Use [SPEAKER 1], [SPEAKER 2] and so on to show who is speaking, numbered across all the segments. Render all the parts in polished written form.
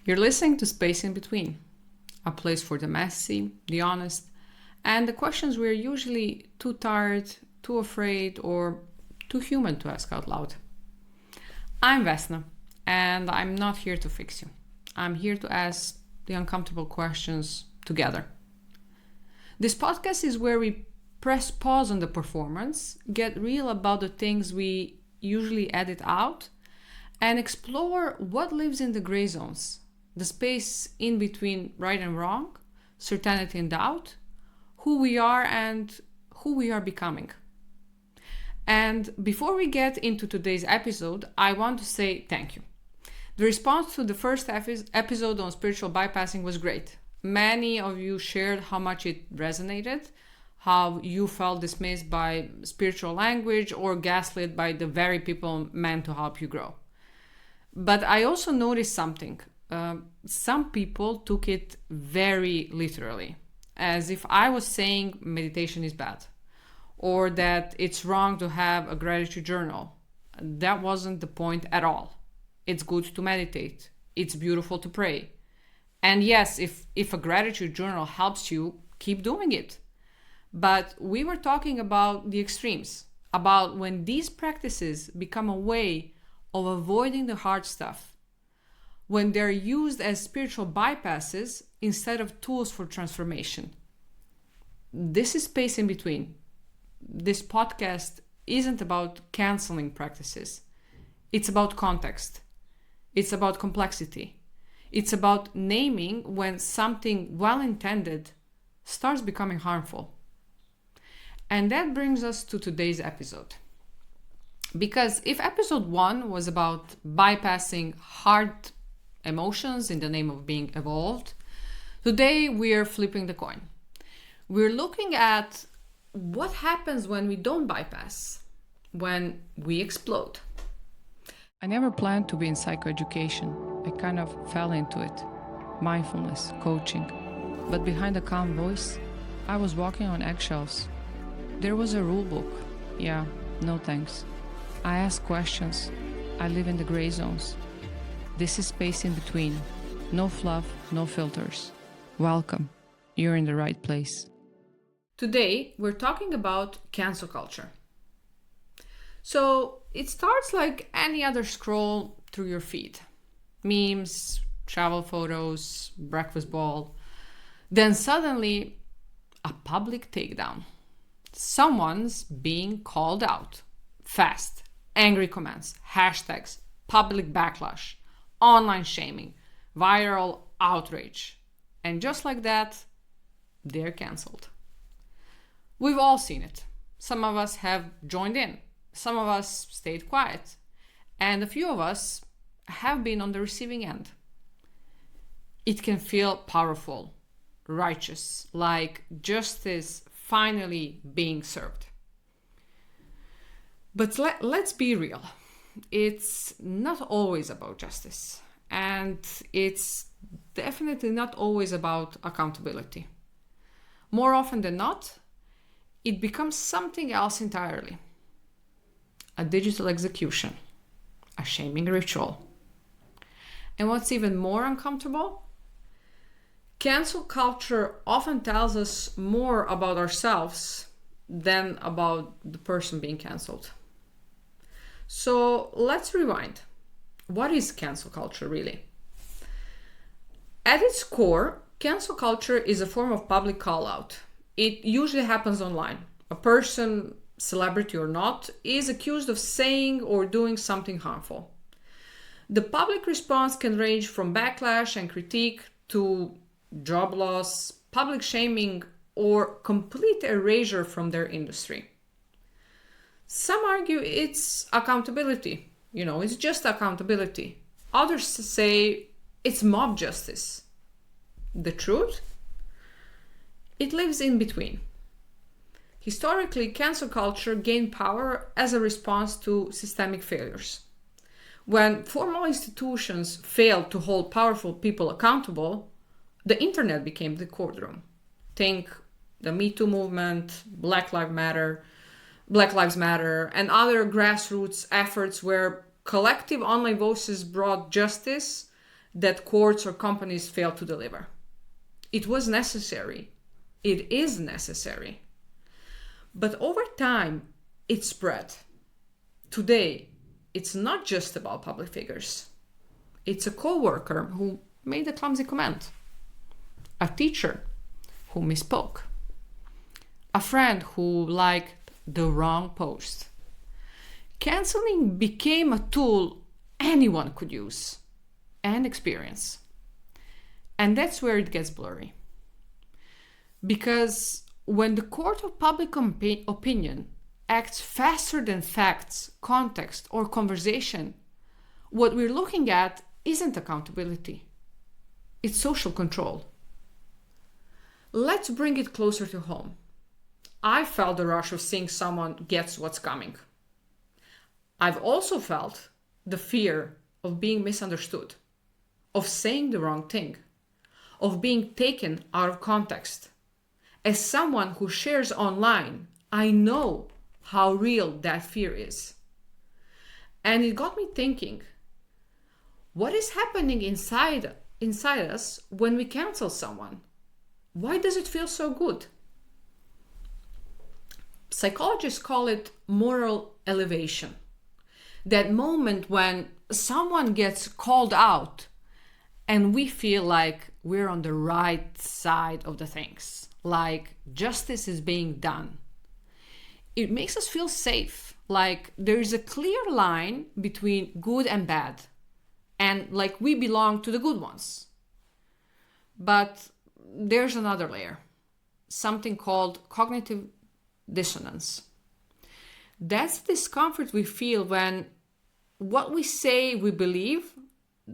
[SPEAKER 1] You're listening to Space in Between, a place for the messy, the honest, and the questions we're usually too tired, too afraid, or too human to ask out loud. I'm Vesna, and I'm not here to fix you. I'm here to ask the uncomfortable questions together. This podcast is where we press pause on the performance, get real about the things we usually edit out, and explore what lives in the gray zones, the space in between right and wrong, certainty and doubt, who we are and who we are becoming. And before we get into today's episode, I want to say thank you. The response to the first episode on spiritual bypassing was great. Many of you shared how much it resonated, how you felt dismissed by spiritual language or gaslit by the very people meant to help you grow. But I also noticed something. Some people took it very literally, as if I was saying meditation is bad, or that it's wrong to have a gratitude journal. That wasn't the point at all. It's good to meditate. It's beautiful to pray. And yes, if a gratitude journal helps you, keep doing it. But we were talking about the extremes, about when these practices become a way of avoiding the hard stuff, when they're used as spiritual bypasses instead of tools for transformation. This is Space in Between. This podcast isn't about canceling practices. It's about context. It's about complexity. It's about naming when something well-intended starts becoming harmful. And that brings us to today's episode. Because if episode 1 was about bypassing hard emotions in the name of being evolved, today we are flipping the coin. We're looking at what happens when we don't bypass, when we explode. I never planned to be in psychoeducation. I kind of fell into it. Mindfulness, coaching. But behind a calm voice, I was walking on eggshells. There was a rule book. Yeah, no thanks. I ask questions. I live in the gray zones. This is Space in Between. No fluff, no filters. Welcome. You're in the right place. Today, we're talking about cancel culture. So, it starts like any other scroll through your feed. Memes, travel photos, breakfast ball. Then suddenly, a public takedown. Someone's being called out. Fast, angry comments, hashtags, public backlash, online shaming, viral outrage. And just like that, they're canceled. We've all seen it. Some of us have joined in. Some of us stayed quiet. And a few of us have been on the receiving end. It can feel powerful, righteous, like justice finally being served. But let's be real. It's not always about justice. And it's definitely not always about accountability. More often than not, it becomes something else entirely. A digital execution, a shaming ritual. And what's even more uncomfortable? Cancel culture often tells us more about ourselves than about the person being canceled. So let's rewind. What is cancel culture really? At its core, cancel culture is a form of public call-out. It usually happens online. A person, celebrity or not, is accused of saying or doing something harmful. The public response can range from backlash and critique to job loss, public shaming, or complete erasure from their industry. Some argue it's accountability. It's just accountability. Others say it's mob justice. The truth? It lives in between. Historically, cancel culture gained power as a response to systemic failures. When formal institutions failed to hold powerful people accountable, the internet became the courtroom. Think the Me Too movement, Black Lives Matter, and other grassroots efforts where collective online voices brought justice that courts or companies fail to deliver. It was necessary. It is necessary. But over time, it spread. Today, it's not just about public figures. It's a coworker who made a clumsy comment, a teacher who misspoke, a friend who liked the wrong post. Canceling became a tool anyone could use and experience. And that's where it gets blurry. Because when the court of public opinion acts faster than facts, context, or conversation, what we're looking at isn't accountability. It's social control. Let's bring it closer to home. I felt the rush of seeing someone gets what's coming. I've also felt the fear of being misunderstood, of saying the wrong thing, of being taken out of context. As someone who shares online, I know how real that fear is. And it got me thinking, what is happening inside us when we cancel someone? Why does it feel so good? Psychologists call it moral elevation. That moment when someone gets called out and we feel like we're on the right side of the things, like justice is being done. It makes us feel safe, like there is a clear line between good and bad, and like we belong to the good ones. But there's another layer, something called cognitive dissonance. That's the discomfort we feel when what we say we believe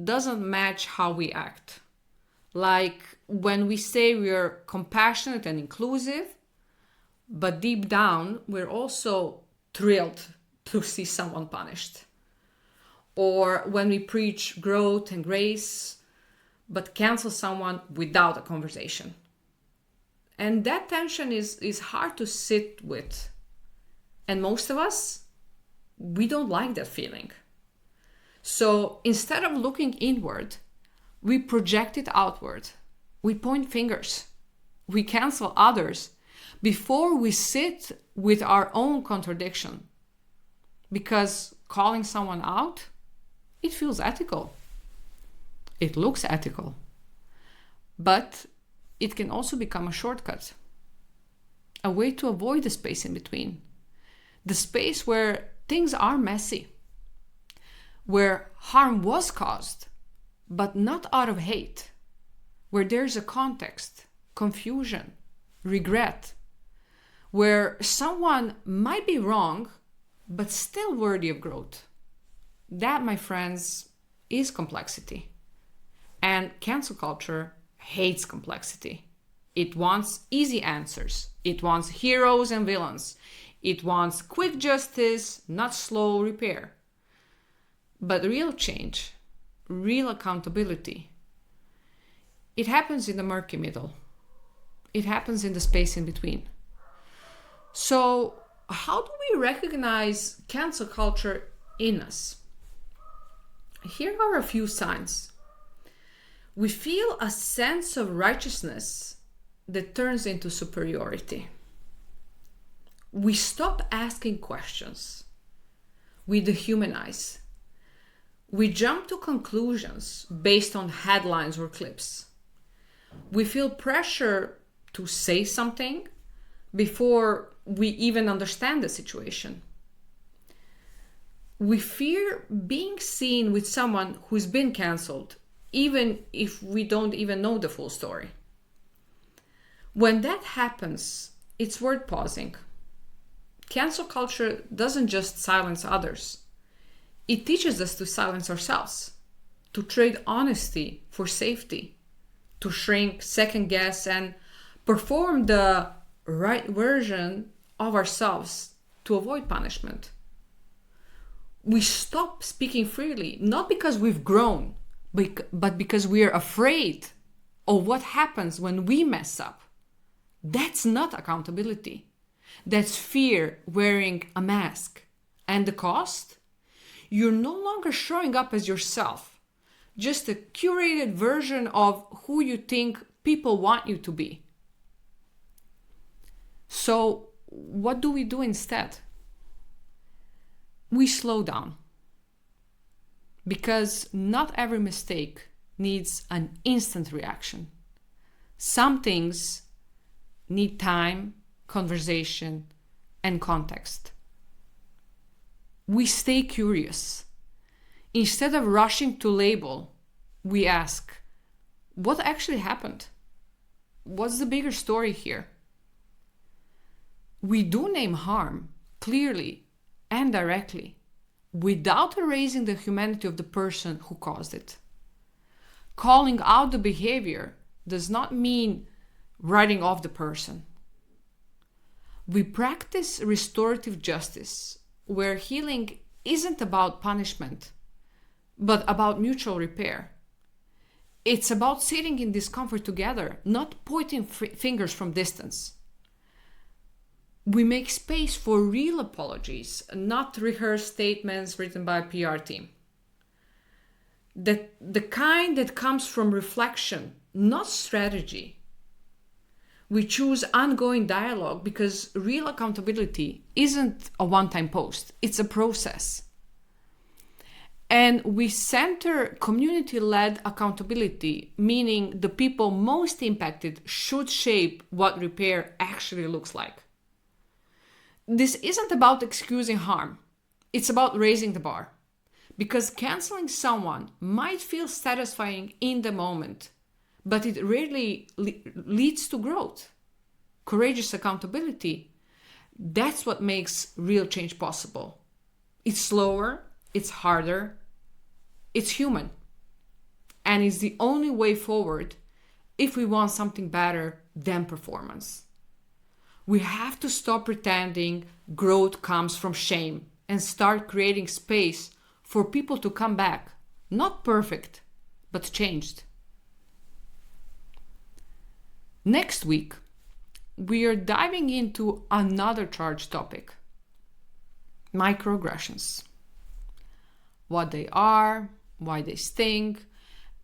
[SPEAKER 1] doesn't match how we act. Like when we say we're compassionate and inclusive, but deep down we're also thrilled to see someone punished. Or when we preach growth and grace, but cancel someone without a conversation. And that tension is hard to sit with. And most of us, we don't like that feeling. So instead of looking inward, we project it outward. We point fingers. We cancel others before we sit with our own contradiction. Because calling someone out, it feels ethical. It looks ethical. But it can also become a shortcut, a way to avoid the space in between, the space where things are messy, where harm was caused, but not out of hate, where there's a context, confusion, regret, where someone might be wrong, but still worthy of growth. That, my friends, is complexity. And cancel culture hates complexity. It wants easy answers. It wants heroes and villains. It wants quick justice, not slow repair. But real change, real accountability, it happens in the murky middle. It happens in the space in between. So, how do we recognize cancel culture in us? Here are a few signs. We feel a sense of righteousness that turns into superiority. We stop asking questions. We dehumanize. We jump to conclusions based on headlines or clips. We feel pressure to say something before we even understand the situation. We fear being seen with someone who's been canceled, even if we don't even know the full story. When that happens, it's worth pausing. Cancel culture doesn't just silence others. It teaches us to silence ourselves, to trade honesty for safety, to shrink, second guess, and perform the right version of ourselves to avoid punishment. We stop speaking freely, not because we've grown, but because we are afraid of what happens when we mess up. That's not accountability. That's fear wearing a mask. And the cost? You're no longer showing up as yourself. just a curated version of who you think people want you to be. So, what do we do instead? We slow down. Because not every mistake needs an instant reaction. Some things need time, conversation, and context. We stay curious. Instead of rushing to label, we ask, what actually happened? What's the bigger story here? We do name harm clearly and directly, without erasing the humanity of the person who caused it. Calling out the behavior does not mean writing off the person. We practice restorative justice, where healing isn't about punishment, but about mutual repair. It's about sitting in discomfort together, not pointing fingers from distance. We make space for real apologies, not rehearsed statements written by a PR team. The kind that comes from reflection, not strategy. We choose ongoing dialogue because real accountability isn't a one-time post, it's a process. And we center community-led accountability, meaning the people most impacted should shape what repair actually looks like. This isn't about excusing harm, it's about raising the bar. Because canceling someone might feel satisfying in the moment, but it rarely leads to growth. Courageous accountability, that's what makes real change possible. It's slower, it's harder, it's human. And it's the only way forward if we want something better than performance. We have to stop pretending growth comes from shame and start creating space for people to come back, not perfect, but changed. Next week, we are diving into another charged topic, microaggressions. What they are, why they sting,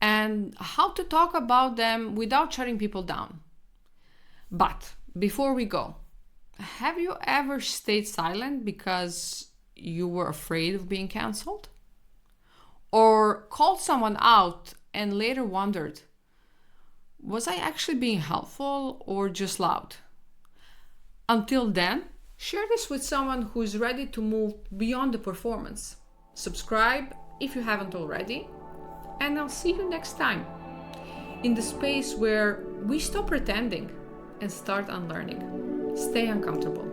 [SPEAKER 1] and how to talk about them without shutting people down. But before we go, have you ever stayed silent because you were afraid of being canceled? Or called someone out and later wondered, was I actually being helpful or just loud? Until then, share this with someone who is ready to move beyond the performance. Subscribe if you haven't already, and I'll see you next time in the space where we stop pretending and start unlearning. Stay uncomfortable.